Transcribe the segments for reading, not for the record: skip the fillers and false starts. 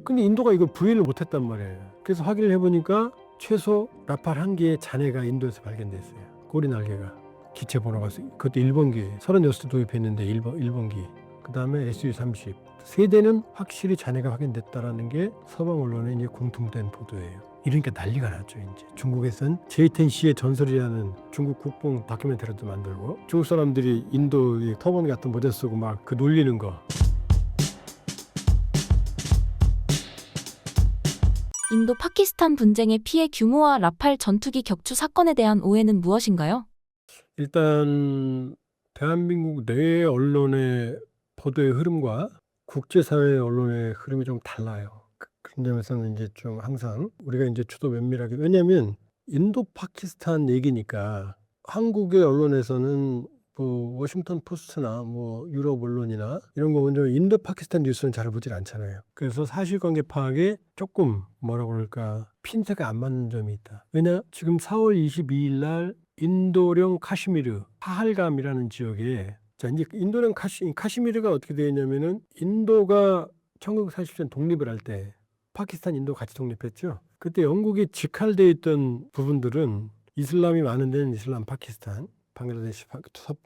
근데 인도가 이걸 부인을 못했단 말이에요. 그래서 확인을 해보니까 최소 라팔 1개의 잔해가 인도에서 발견됐어요. 꼬리 날개가. 기체 번호가 그것도 1번기 36대 도입했는데 1번기. 그 다음에 SU-30 3대는 확실히 잔해가 확인됐다라는 게 서방 언론에 이제 공통된 보도예요. 이러니까 난리가 났죠. 이제 중국에선 제이텐시의 전설이라는 중국 국뽕 다큐멘터리도 만들고 중국 사람들이 인도 터번 같은 모자 쓰고 막 그 놀리는 거. 인도 파키스탄 분쟁의 피해 규모와 라팔 전투기 격추 사건에 대한 오해는 무엇인가요? 일단 대한민국 내 언론의 보도의 흐름과 국제사회 언론의 흐름이 좀 달라요. 그런 점에서는 이제 좀 항상 우리가 이제 주도 면밀하게, 왜냐하면 인도 파키스탄 얘기니까 한국의 언론에서는 뭐 워싱턴 포스트나 뭐 유럽 언론이나 이런 거 먼저 인도 파키스탄 뉴스는 잘 보질 않잖아요. 그래서 사실관계 파악에 조금 뭐라고 그럴까 핀트가 안 맞는 점이 있다. 왜냐 지금 4월 22일 날 인도령 카시미르 파할감이라는 지역에, 자 이제 인도령 카시미르가 어떻게 되어 있냐면은 인도가 1940년 독립을 할 때 파키스탄 인도 같이 독립했죠. 그때 영국이 직할되어 있던 부분들은 이슬람이 많은 데는 이슬람 파키스탄, 방글라데시,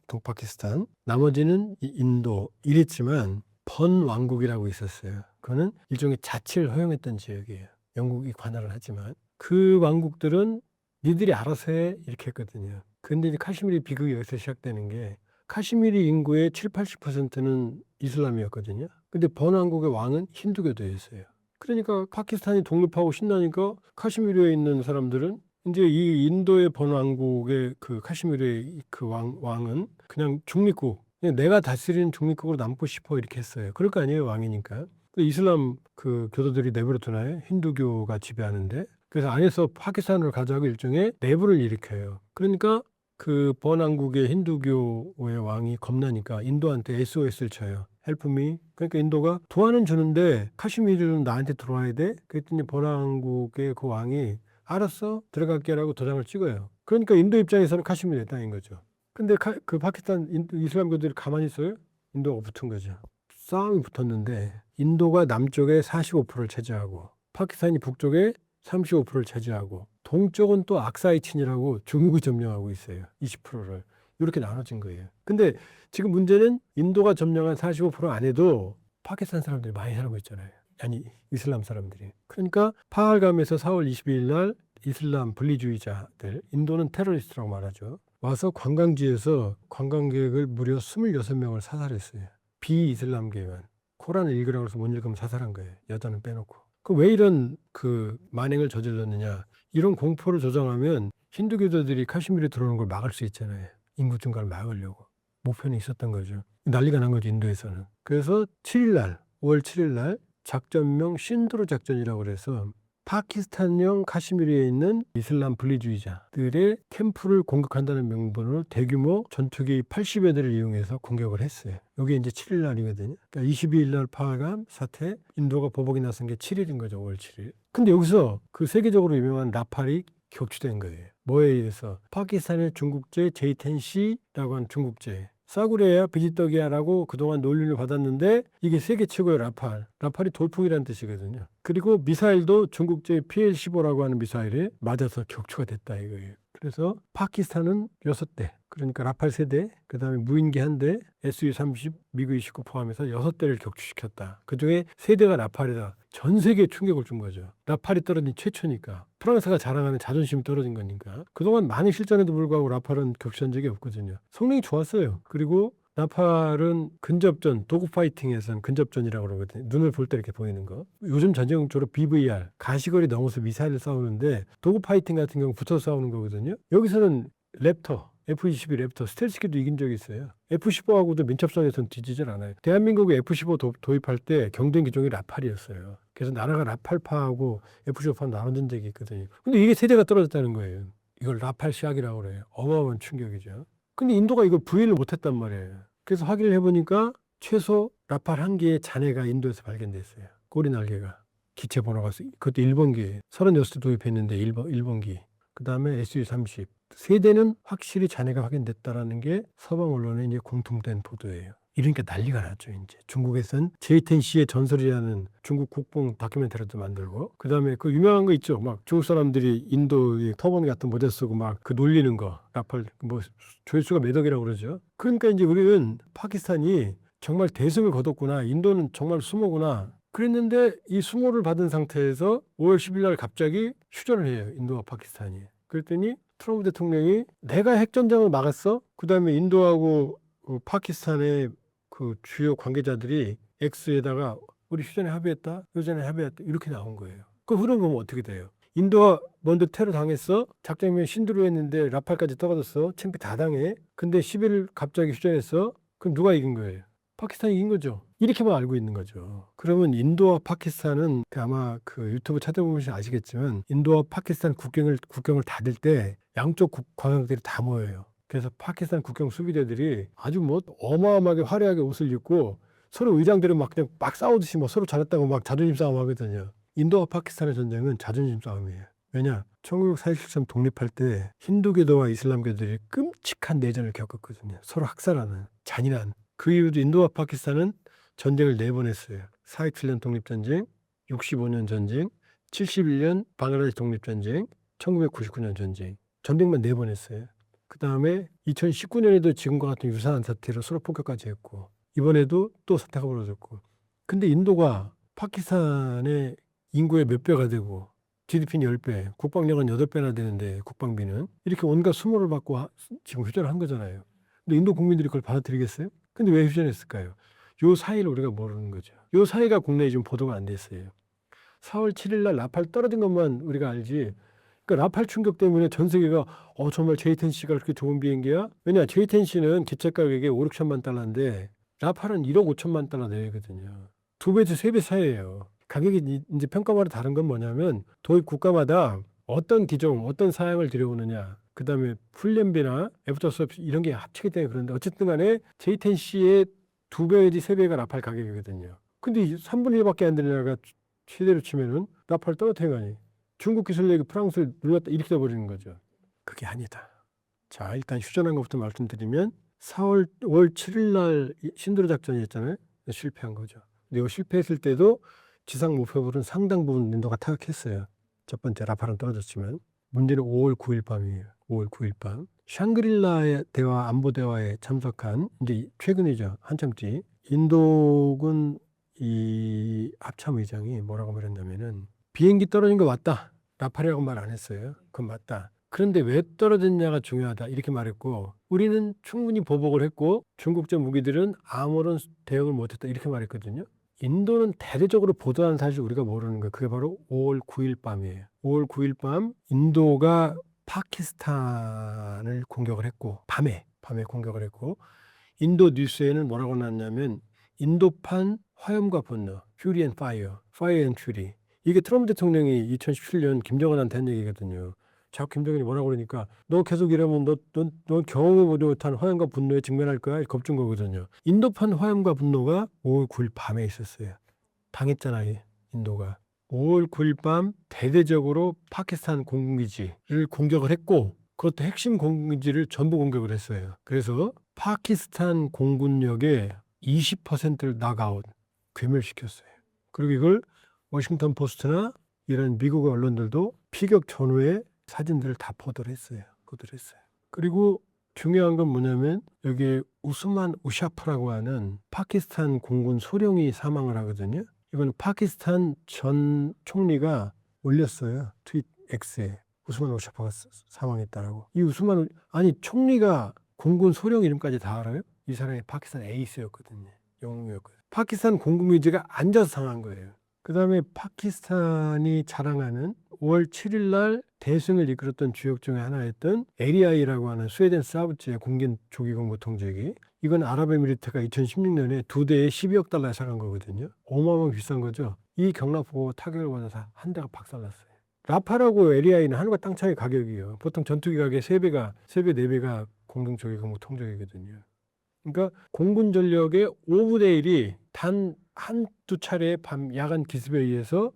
동파키스탄, 나머지는 인도 이랬지만 번왕국이라고 있었어요. 그거는 일종의 자치를 허용했던 지역이에요. 영국이 관할을 하지만 그 왕국들은 니들이 알아서 해 이렇게 했거든요. 근데 이제 카시미르 비극이 여기서 시작되는 게 카시미르 인구의 70~80%는 이슬람이었거든요. 근데 번왕국의 왕은 힌두교도였어요. 그러니까 파키스탄이 독립하고 신나니까 카시미르에 있는 사람들은 이제 이 인도의 번왕국의 그 카시미르의 그 왕은 그냥 중립국, 그냥 내가 다스리는 중립국으로 남고 싶어 이렇게 했어요. 그럴 거 아니에요, 왕이니까. 이슬람 그 교도들이 내버려 두나요? 힌두교가 지배하는데. 그래서 안에서 파키스탄을 가져가고 일종의 내부를 일으켜요. 그러니까 그 번왕국의 힌두교의 왕이 겁나니까 인도한테 SOS를 쳐요. Help me. 그러니까 인도가 도와는 주는데 카시미르는 나한테 들어와야 돼. 그랬더니 번왕국의 그 왕이 알았어 들어갈게라고 도장을 찍어요. 그러니까 인도 입장에서는 카시미르의 땅인 거죠. 근데 그 파키스탄 이슬람교들이 가만히 있어요? 인도가 붙은 거죠. 싸움이 붙었는데 인도가 남쪽에 45%를 차지하고 파키스탄이 북쪽에 35%를 차지하고 동쪽은 또 악사이친이라고 중국이 점령하고 있어요. 20%를. 이렇게 나눠진 거예요. 근데 지금 문제는 인도가 점령한 45% 안에도 파키스탄 사람들이 많이 살고 있잖아요. 아니 이슬람 사람들이. 그러니까 파할감에서 4월 22일 날 이슬람 분리주의자들, 인도는 테러리스트라고 말하죠. 와서 관광지에서 관광객을 무려 26명을 사살했어요. 비이슬람계만. 코란을 읽으라고 해서 못 읽으면 사살한 거예요. 여자는 빼놓고. 왜 이런 그 만행을 저질렀느냐. 이런 공포를 조장하면 힌두교도들이 카시미르에 들어오는 걸 막을 수 있잖아요. 인구 증가를 막으려고. 목표는 있었던 거죠. 난리가 난 거죠, 인도에서는. 그래서 7일 날, 5월 7일 날 작전명 신두르 작전이라고 그래서 파키스탄령 카시미르에 있는 이슬람 분리주의자들의 캠프를 공격한다는 명분으로 대규모 전투기 80여 대를 이용해서 공격을 했어요. 이게 이제 7일 날이거든요. 그러니까 22일 날 파할감 사태, 인도가 보복이 나선 게 7일인 거죠, 5월 7일. 근데 여기서 그 세계적으로 유명한 라팔이 격추된 거예요. 뭐에 의해서? 파키스탄의 중국제 제이텐시라고 하는 중국제. 싸구려야 비지떡이야라고 그동안 논리를 받았는데 이게 세계 최고의 라팔. 라팔이 돌풍이라는 뜻이거든요. 그리고 미사일도 중국제 PL-15라고 하는 미사일에 맞아서 격추가 됐다 이거예요. 그래서 파키스탄은 6대, 그러니까 라팔 3대, 그 다음에 무인기 1대, SU-30, 미그 29 포함해서 6대를 격추시켰다. 그중에 3대가 라팔이다. 전 세계에 충격을 준 거죠. 라팔이 떨어진 최초니까. 프랑스가 자랑하는 자존심이 떨어진 거니까. 그동안 많은 실전에도 불구하고 라팔은 격추한 적이 없거든요. 성능이 좋았어요. 그리고 라팔은 근접전, 도구 파이팅에서는 근접전이라고 그러거든요. 눈을 볼 때 이렇게 보이는 거. 요즘 전쟁적으로 BVR, 가시거리 넘어서 미사일을 싸우는데 도구 파이팅 같은 경우 붙어서 싸우는 거거든요. 여기서는 랩터, F-22 랩터, 스텔스기도 이긴 적이 있어요. F-15하고도 민첩선에서는 뒤지질 않아요. 대한민국이 F-15 도입할 때 경쟁 기종이 라팔이었어요. 그래서 나라가 라팔파하고 F-15파 나눠진 적이 있거든요. 근데 이게 세대가 떨어졌다는 거예요. 이걸 라팔 시학이라고 그래요. 어마어마한 충격이죠. 근데 인도가 이걸 부인을 못했단 말이에요. 그래서 확인을 해보니까 최소 라팔 1개의 잔해가 인도에서 발견됐어요. 꼬리 날개가. 기체 번호가 그것도 1번기예요. 36대 도입했는데 1번기. 그 다음에 SU-30. 3대는 확실히 잔해가 확인됐다라는 게 서방 언론의 이제 공통된 보도예요. 이러니까 난리가 났죠. 이제 중국에선 제이텐시의 전설이라는 중국 국뽕 다큐멘터리도 만들고, 그다음에 그 유명한 거 있죠. 막 중국 사람들이 인도의 터번 같은 모자 쓰고 막 그 놀리는 거, 라팔 뭐 조회수가 몇 억이라고 그러죠. 그러니까 이제 우리는 파키스탄이 정말 대승을 거뒀구나, 인도는 정말 수모구나 그랬는데, 이 수모를 받은 상태에서 5월 10일 날 갑자기 휴전을 해요, 인도와 파키스탄이. 그랬더니 트럼프 대통령이 내가 핵전쟁을 막았어. 그다음에 인도하고 파키스탄의 그 주요 관계자들이 X에다가 우리 휴전에 합의했다 이렇게 나온 거예요. 그 흐름 보면 어떻게 돼요? 인도가 먼저 테러 당했어. 작전이면 신두로 했는데 라팔까지 떨어졌어. 창피 다 당해. 근데 10일 갑자기 휴전했어. 그럼 누가 이긴 거예요? 파키스탄이 이긴 거죠. 이렇게만 알고 있는 거죠. 그러면 인도와 파키스탄은 아마 그 유튜브 찾아보면 아시겠지만, 인도와 파키스탄 국경을 닫을 때 양쪽 관광객들이 다 모여요. 그래서 파키스탄 국경 수비대들이 아주 뭐 어마어마하게 화려하게 옷을 입고 서로 의장들은 막 그냥 막 싸우듯이 뭐 서로 잘했다고 막 자존심 싸움 하거든요. 인도와 파키스탄의 전쟁은 자존심 싸움이에요. 왜냐? 1947년 독립할 때 힌두교도와 이슬람교들이 끔찍한 내전을 겪었거든요. 서로 학살하는 잔인한. 그 이후도 인도와 파키스탄은 전쟁을 4번 했어요. 4.27년 독립전쟁, 65년 전쟁, 71년 방글라데시 독립전쟁, 1999년 전쟁. 전쟁만 4번 했어요. 그 다음에 2019년에도 지금과 같은 유사한 사태로 서로 폭격까지 했고, 이번에도 또 사태가 벌어졌고. 근데 인도가 파키스탄의 인구의 몇 배가 되고 GDP는 10배, 국방력은 8배나 되는데, 국방비는 이렇게 온갖 수모를 받고 지금 휴전을 한 거잖아요. 근데 인도 국민들이 그걸 받아들이겠어요? 근데 왜 휴전했을까요? 요 사이를 우리가 모르는 거죠. 요 사이가 국내에 좀 보도가 안 됐어요. 4월 7일 날 라팔 떨어진 것만 우리가 알지. 그러니까 라팔 충격 때문에 전 세계가 정말 제이텐시가 그렇게 좋은 비행기야? 왜냐, 제이텐시는 기체 가격이 5, 6천만 달러인데 라팔은 1억 5천만 달러 내외거든요. 2배에서 3배 차이예요. 가격이 이제 평가마다 다른 건 뭐냐면, 도입 국가마다 어떤 기종, 어떤 사양을 들여오느냐, 그 다음에 훈련비나 애프터 서비스 이런 게 합치기 때문에 그런데, 어쨌든 간에 제이텐시의 2배 내지 3배가 라팔 가격이거든요. 근데 3분의 1밖에 안 되는 나라가 최대로 치면은 라팔 떨어뜨리가니 중국 기술력이 프랑스를 눌렀다 이렇게 돼버리는 거죠. 그게 아니다. 자, 일단 휴전한 것부터 말씀드리면, 5월 7일 날 신두르 작전이었잖아요. 실패한 거죠. 근데 이 실패했을 때도 지상 목표물은 상당 부분 인도가 타격했어요. 첫 번째 라팔은 떨어졌지만, 문제는 5월 9일 밤이에요. 5월 9일 밤 샹그릴라 대화 안보 대화에 참석한, 이제 최근이죠, 한참 뒤, 인도군 이 합참 의장이 뭐라고 말했냐면은, 비행기 떨어진 거 맞다. 라팔이라고 말 안 했어요. 그건 맞다. 그런데 왜 떨어졌냐가 중요하다 이렇게 말했고, 우리는 충분히 보복을 했고 중국제 무기들은 아무런 대응을 못했다 이렇게 말했거든요. 인도는 대대적으로 보도한 사실 우리가 모르는 거예요. 그게 바로 5월 9일 밤이에요. 5월 9일 밤 인도가 파키스탄을 공격을 했고, 밤에 공격을 했고, 인도 뉴스에는 뭐라고 나왔냐면, 인도판 화염과 분노, Fury and Fire, Fire and Fury. 이게 트럼프 대통령이 2017년 김정은한테 한 얘기거든요. 자꾸 김정은이 뭐라고 그러니까, 너 계속 이러면 너 경험을 못한 화염과 분노에 직면할 거야, 겁준 거거든요. 인도판 화염과 분노가 5월 9일 밤에 있었어요. 당했잖아요, 인도가. 5월 9일 밤 대대적으로 파키스탄 공군기지를 공격을 했고, 그것도 핵심 공군기지를 전부 공격을 했어요. 그래서 파키스탄 공군력의 20%를 낙아웃, 괴멸시켰어요. 그리고 이걸 워싱턴 포스트나 이런 미국의 언론들도 피격 전후에 사진들을 다 보도를 했어요. 그리고 중요한 건 뭐냐면, 여기에 우스만 우샤프라고 하는 파키스탄 공군 소령이 사망을 하거든요. 이건 파키스탄 전 총리가 올렸어요. 트윗 X에 우스만 우샤프가 사망했다라고. 이 총리가 공군 소령 이름까지 다 알아요? 이 사람이 파키스탄 에이스였거든요. 영웅이었거든요. 파키스탄 공군 기지가 앉아서 상한 거예요. 그 다음에 파키스탄이 자랑하는 5월 7일 날 대승을 이끌었던 주역 중에 하나였던 LEI라고 하는 스웨덴 사우트의 공군 조기공 보통제기. 이건 아랍에미리트가 2016년에 2대에 12억 달러에 사간 거거든요. 어마어마하게 비싼 거죠. 이 경납고 타격을 받아서 한 대가 박살났어요. 라팔하고 LEI는 하늘과 땅 차이 가격이에요. 보통 전투기 가격의 3배, 4배가 공동 조기공 보통제기거든요. 그러니까 공군 전력의 5분의 1이 단 한두 차례의 밤 야간 기습에 의해서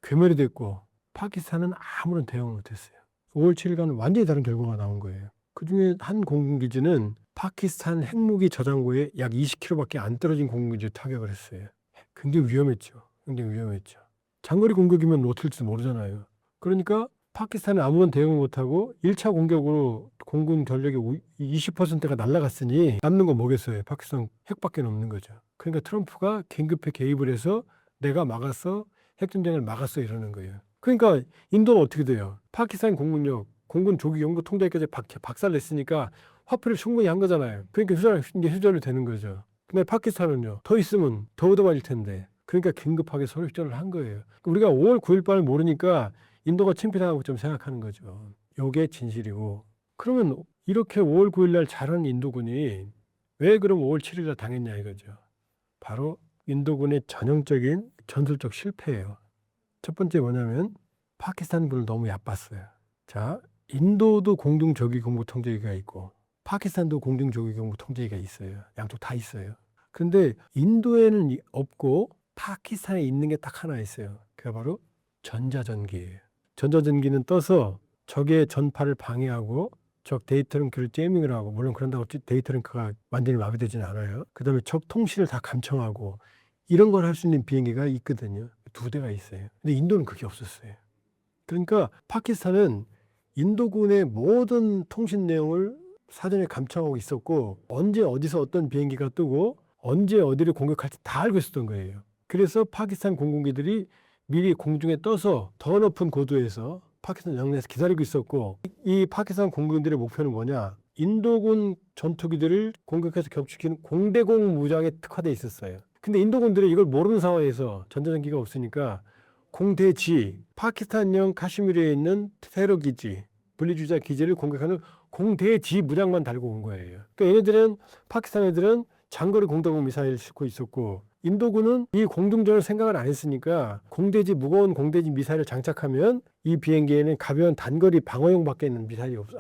괴멸이 됐고, 파키스탄은 아무런 대응을 못했어요. 5월 7일간 완전히 다른 결과가 나온 거예요. 그중에 한 공군기지는 파키스탄 핵무기 저장고에 약 20km밖에 안 떨어진 공군기지를 타격을 했어요. 굉장히 위험했죠. 굉장히 위험했죠. 장거리 공격이면 어떨지도 모르잖아요. 그러니까 파키스탄은 아무런 대응을 못하고 1차 공격으로 공군 전력의 20%가 날아갔으니 남는 건 뭐겠어요. 파키스탄 핵밖에 없는 거죠. 그러니까 트럼프가 긴급히 개입을 해서 내가 막았어. 핵전쟁을 막았어 이러는 거예요. 그러니까 인도는 어떻게 돼요? 파키스탄 공군력, 공군 조기 연구 통제까지 박살냈으니까 화풀이를 충분히 한 거잖아요. 그러니까 휴전이 되는 거죠. 근데 파키스탄은요. 더 있으면 더 얻어맞을 텐데. 그러니까 긴급하게 서로 휴전을 한 거예요. 우리가 5월 9일 밤을 모르니까 인도가 침필하다고 좀 생각하는 거죠. 이게 진실이고. 그러면 이렇게 5월 9일 날 잘한 인도군이 왜 그럼 5월 7일 날 당했냐 이거죠. 바로 인도군의 전형적인 전술적 실패예요. 첫 번째 뭐냐면 파키스탄군을 너무 얕봤어요. 자, 인도도 공중조기공부 통제기가 있고 파키스탄도 공중조기공부 통제기가 있어요. 양쪽 다 있어요. 그런데 인도에는 없고 파키스탄에 있는 게 딱 하나 있어요. 그게 바로 전자전기예요. 전자전기는 떠서 적의 전파를 방해하고 적 데이터 링크를 제밍을 하고, 물론 그런다고 데이터 링크가 완전히 마비되지는 않아요. 그 다음에 적 통신을 다 감청하고 이런 걸 할 수 있는 비행기가 있거든요. 2대가 있어요. 근데 인도는 그게 없었어요. 그러니까 파키스탄은 인도군의 모든 통신 내용을 사전에 감청하고 있었고 언제 어디서 어떤 비행기가 뜨고 언제 어디를 공격할지 다 알고 있었던 거예요. 그래서 파키스탄 공군기들이 미리 공중에 떠서 더 높은 고도에서 파키스탄 영내에서 기다리고 있었고, 이 파키스탄 공군들의 목표는 뭐냐? 인도군 전투기들을 공격해서 격추시키는 공대공 무장에 특화되어 있었어요. 근데 인도군들이 이걸 모르는 상황에서 전자전기가 없으니까 공대지, 파키스탄령 카슈미르에 있는 테러 기지, 분리주의자 기지를 공격하는 공대지 무장만 달고 온 거예요. 그러니까 얘네들은, 파키스탄 애들은 장거리 공대공 미사일을 싣고 있었고 인도군은 이 공중전을 생각을 안 했으니까 무거운 공대지 미사일을 장착하면 이 비행기에는 가벼운 단거리 방어용밖에 있는 미사일이 없어.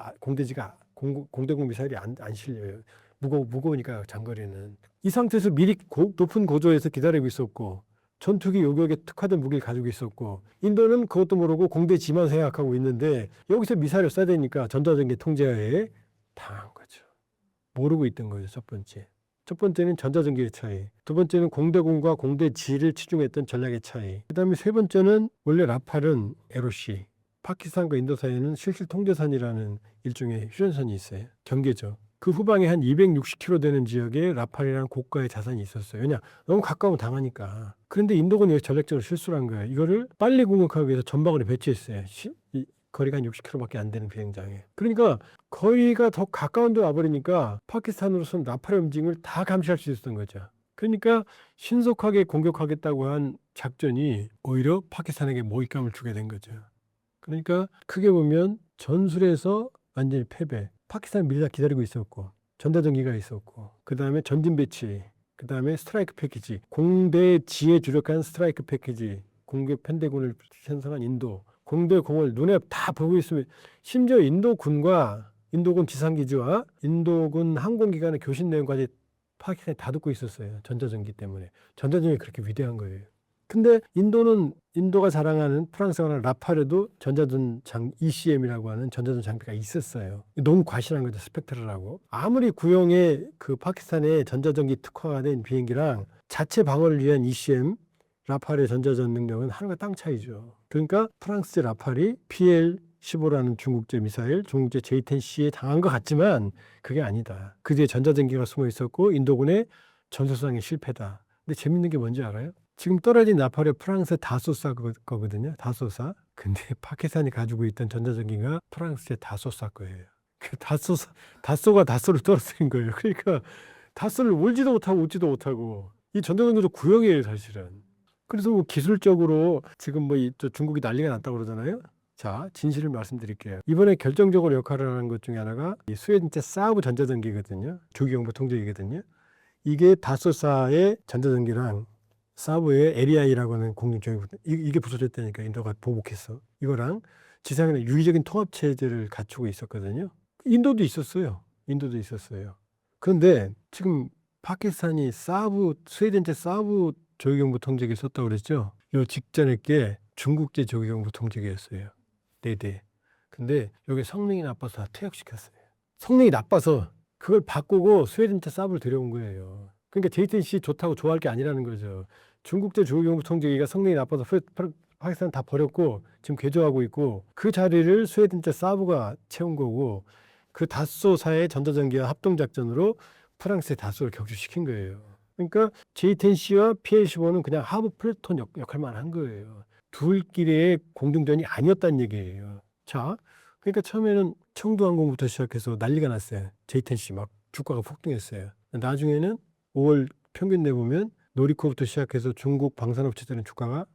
공대공 미사일이 안 실려요. 무거우니까 장거리는. 이 상태에서 미리 높은 고도에서 기다리고 있었고 전투기 요격에 특화된 무기를 가지고 있었고 인도는 그것도 모르고 공대지만 생각하고 있는데 여기서 미사일을 쏴야 되니까 전자전기 통제하에 당한 거죠. 모르고 있던 거예요. 첫 번째는 전자전기의 차이, 두 번째는 공대공과 공대지를 치중했던 전략의 차이, 그 다음에 세 번째는 원래 라팔은 LOC, 파키스탄과 인도 사이에는 실질 통제선이라는 일종의 휴전선이 있어요. 경계죠. 그 후방에 한 260km 되는 지역에 라팔이라는 고가의 자산이 있었어요. 왜냐? 너무 가까우면 당하니까. 그런데 인도군이 전략적으로 실수를 한 거예요. 이거를 빨리 공격하기 위해서 전방으로 배치했어요. 거리가 한 60km밖에 안 되는 비행장에. 그러니까 거리가 더 가까운 데 와버리니까 파키스탄으로서는 라팔의 움직임을 다 감시할 수 있었던 거죠. 그러니까 신속하게 공격하겠다고 한 작전이 오히려 파키스탄에게 모의감을 주게 된 거죠. 그러니까 크게 보면 전술에서 완전히 패배. 파키스탄은 미리 다 기다리고 있었고 전자전기가 있었고 그 다음에 전진 배치, 그 다음에 스트라이크 패키지, 공대지에 주력한 스트라이크 패키지, 공격 편대군을 편성한 인도, 공대공을 눈에 다 보고 있으면, 심지어 인도군 지상기지와 인도군 항공기관의 교신 내용까지 파키스탄이 다 듣고 있었어요. 전자전기 때문에. 전자전기가 그렇게 위대한 거예요. 근데 인도가 자랑하는 프랑스어나 라팔에도 전자전 ECM이라고 하는 전자전 장비가 있었어요. 너무 과실한 거죠. 스펙트럴하고. 아무리 구형의 그 파키스탄의 전자전기 특화가 된 비행기랑 자체 방어를 위한 ECM, 라팔의 전자전 능력은 하늘과 땅 차이죠. 그러니까 프랑스제 라팔이 PL-15라는 중국제 미사일, 중국제 J-10C에 당한 것 같지만 그게 아니다. 그 뒤에 전자전기가 숨어 있었고 인도군의 전술상의 실패다. 근데 재밌는 게 뭔지 알아요? 지금 떨어진 라팔이 프랑스 다소사 거거든요. 다소사. 근데 파키스탄이 가지고 있던 전자전기가 프랑스의 다소사 거예요. 그 다소가 다소를 떨어뜨린 거예요. 그러니까 다소를 울지도 못하고 웃지도 못하고, 이 전자전기도 구형이에요, 사실은. 그래서 뭐 기술적으로 지금 뭐 중국이 난리가 났다고 그러잖아요. 자, 진실을 말씀드릴게요. 이번에 결정적으로 역할을 하는 것 중에 하나가 이 스웨덴제 사브 전자전기거든요. 조기용부 통제기거든요. 이게 다소사의 전자전기랑 사브의 LEI라고 하는 공중조기부, 이게 부서졌다니까 인도가 보복했어. 이거랑 지상의 유기적인 통합체제를 갖추고 있었거든요. 인도도 있었어요. 그런데 지금 파키스탄이 스웨덴제 사브 조기경보 통제기 썼다고 그랬죠. 이 직전에 게 중국제 조기경보 통제기였어요. 4대. 근데 여기 성능이 나빠서 다 퇴역시켰어요. 성능이 나빠서 그걸 바꾸고 스웨덴제 삽을 들여온 거예요. 그러니까 JTNC 좋다고 좋아할 게 아니라는 거죠. 중국제 조기경보통제기가 성능이 나빠서 파키스탄 다 버렸고 지금 개조하고 있고 그 자리를 스웨덴제 사브가 채운 거고 그 다쏘사의 전자전기와 합동작전으로 프랑스의 다쏘를 격추시킨 거예요. 그러니까 JTNC와 PL-15는 그냥 하부 플래톤 역할만 한 거예요. 둘끼리의 공중전이 아니었다는 얘기예요. 자, 그러니까 처음에는 청두항공부터 시작해서 난리가 났어요. JTNC 막 주가가 폭등했어요. 나중에는 5월 평균 내보면 노리코부터 시작해서 중국 방산업체들은 주가가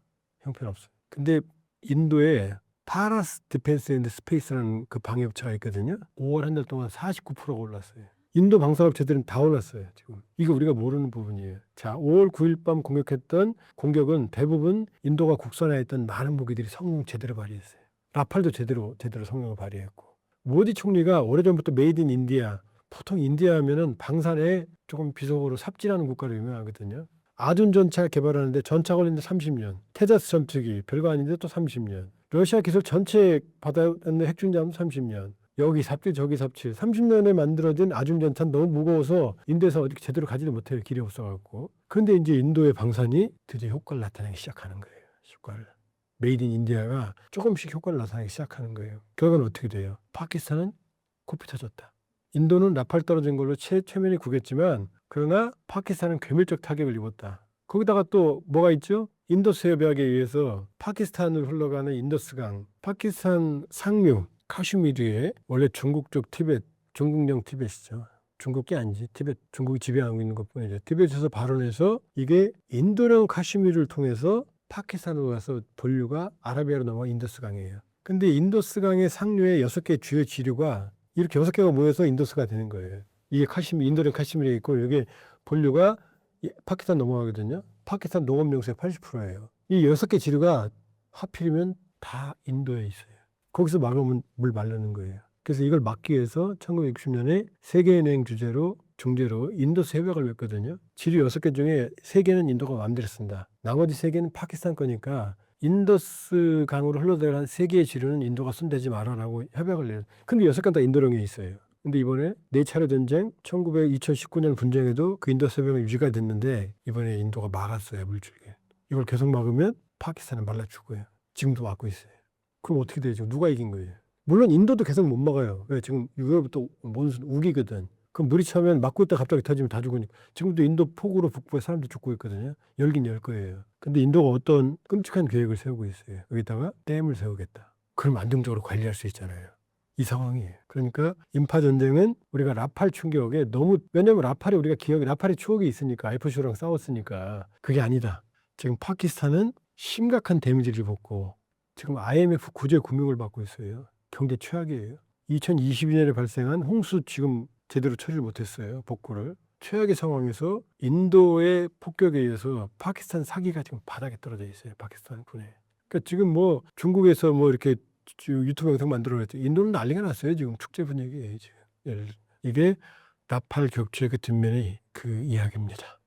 형편없어요. 근데 인도에 파라스 디펜스 앤드 스페이스라는 그 방위업체가 있거든요. 5월 한 달 동안 49%가 올랐어요. 인도 방산업체들은 다 올랐어요. 지금 이거 우리가 모르는 부분이에요. 자, 5월 9일 밤 공격했던 공격은 대부분 인도가 국산화했던 많은 무기들이 성능 제대로 발휘했어요. 라팔도 제대로 성능을 발휘했고 모디 총리가 오래전부터 메이드 인 인디아, 보통 인디아 하면은 방산에 조금 비속어로 삽질하는 국가로 유명하거든요. 아둔 전차 개발하는데 전차 걸리는데 30년, 테자스 전투기 별거 아닌데 또 30년, 러시아 기술 전체 받아왔는데 핵중잠 30년, 여기 삽질 저기 삽질, 30년에 만들어진 아둔 전차는 너무 무거워서 인도에서 어디 제대로 가지도 못해요. 길이 없어갖고. 그런데 이제 인도의 방산이 드디어 효과를 나타내기 시작하는 거예요. 효과를. 메이드 인 인디아가 조금씩 효과를 나타내기 시작하는 거예요. 결과는 어떻게 돼요? 파키스탄은 코피 터졌다. 인도는 라팔 떨어진 걸로 최면이 구겼지만 그러나 파키스탄은 괴멸적 타격을 입었다. 거기다가 또 뭐가 있죠? 인더스 협약에 의해서 파키스탄으로 흘러가는 인더스강, 파키스탄 상류, 카슈미르에 원래 중국 쪽 티벳, 중국령 티벳이죠. 중국이 아니지. 티벳, 중국이 지배하고 있는 것뿐이죠. 티벳에서 발원해서 이게 인도령 카슈미르를 통해서 파키스탄으로 가서 본류가 아라비아로 넘어가 인더스강이에요. 근데 인더스강의 상류에 6개 주요 지류가 이렇게 6개가 모여서 인더스가 되는 거예요. 이게 인도령 카시미르에 있고 여기 본류가 파키스탄 넘어가거든요. 파키스탄 농업 명수의 80%예요. 이 6개 지류가 하필이면 다 인도에 있어요. 거기서 막으면 물 마르는 거예요. 그래서 이걸 막기 위해서 1960년에 세계은행 주재로 중재로 인도스 협약을 맺거든요. 지류 6개 중에 3개는 인도가 마음대로 쓴다. 나머지 3개는 파키스탄 거니까 인더스 강으로 흘러들어간 3개의 지류는 인도가 손대지 말아라고 협약을 내요. 근데 6개 다 인도령에 있어요. 근데 이번에 4차례 전쟁, 2019년 분쟁에도 그 인더스 협약이 유지가 됐는데 이번에 인도가 막았어요. 물줄기. 이걸 계속 막으면 파키스탄은 말라 죽어요. 지금도 막고 있어요. 그럼 어떻게 되죠? 누가 이긴 거예요? 물론 인도도 계속 못 막아요. 왜? 지금 유럽도 몬순 우기거든. 그럼 물이 차면 막고 있다 갑자기 터지면 다 죽으니까. 지금도 인도 폭우로 북부에 사람들 죽고 있거든요. 열긴 열 거예요. 근데 인도가 어떤 끔찍한 계획을 세우고 있어요. 여기다가 댐을 세우겠다. 그럼 안정적으로 관리할 수 있잖아요. 이 상황이에요. 그러니까 인파 전쟁은 우리가 라팔 충격에 너무, 왜냐면 라팔의 추억이 있으니까 IF-15랑 싸웠으니까 그게 아니다. 지금 파키스탄은 심각한 데미지를 입었고 지금 IMF 구제 금융을 받고 있어요. 경제 최악이에요. 2022년에 발생한 홍수 지금 제대로 처리를 못했어요. 복구를. 최악의 상황에서 인도의 폭격에 의해서 파키스탄 사기가 지금 바닥에 떨어져 있어요. 파키스탄 군에. 그러니까 지금 뭐 중국에서 뭐 이렇게 유튜브 영상 만들어냈죠. 인도는 난리가 났어요. 지금 축제 분위기예요. 지금. 이게 라팔 격추의 그 뒷면의 그 이야기입니다.